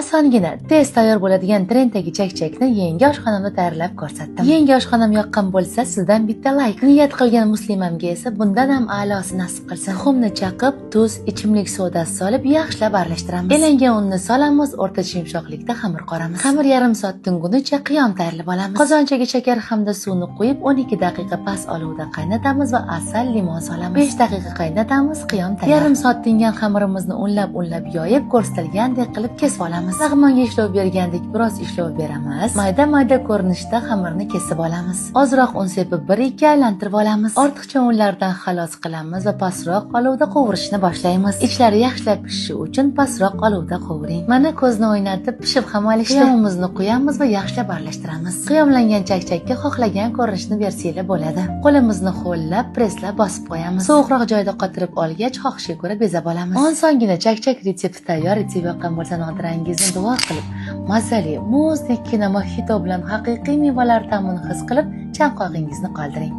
Osongina, tez tayyor bo'ladigan trenddagi chakchakni yangi oshxonamda tayyorlab ko'rsatdim. Yangi oshxonam yoqqan bo'lsa, sizdan bitta layk. Niyat qilgan muslimamga esa bundan ham a'losi nasib qilsin. Tuxumni chaqib, tuz, ichimlik sodasi solib yaxshilab aralashtiramiz. Elangan unni solamiz, o'rtacha yumshoqlikda xamir qoramiz. Xamir yarim soat tungunicha qiyom tayyorlab olamiz. Qozonchaga shakar hamda suvni quyib, 12 daqiqa past olovda qaynatamiz va asal, limon solamiz. 5 daqiqa qaynatamiz, qiyom tayyor. Yarim soat tingan xamirimizni unlab yoyib, ko'rsatilgandek qilib kesib olamiz. Lag'monga ishlov bergandek biroz ishlov beramiz. Mayda ko'rinishda xamirni kesib olamiz. Ozroq un sepib 1-2 aylantirib olamiz. Ortiqcha unlardan xalos qilamiz va pastroq olovda qovurishni boshlaymiz. Ichlari yaxshilab pishishi uchun pastroq olovda qovuring. Mana ko'zni o'ynatib pishib ham olishdi. Qiyomimizni quyamiz va yaxshilab aralashtiramiz. Qiyomlangan chakchakka xohlagan ko'rinishni bersanglar bo'ladi. Qo'limizni ho'llab, preslab bosib qo'yamiz. Sovuqroq joyda qotirib olgach, xohishga ko'ra bezab olamiz. Osongina chakchak retsepti tayyor. Retsept yoqqan bo'lsa, notirangizni duo qilib, mazali, muzdek kino mojito bilan haqiqiy mevalar ta'mini his qilib, chanqog'ingizni qoldiring.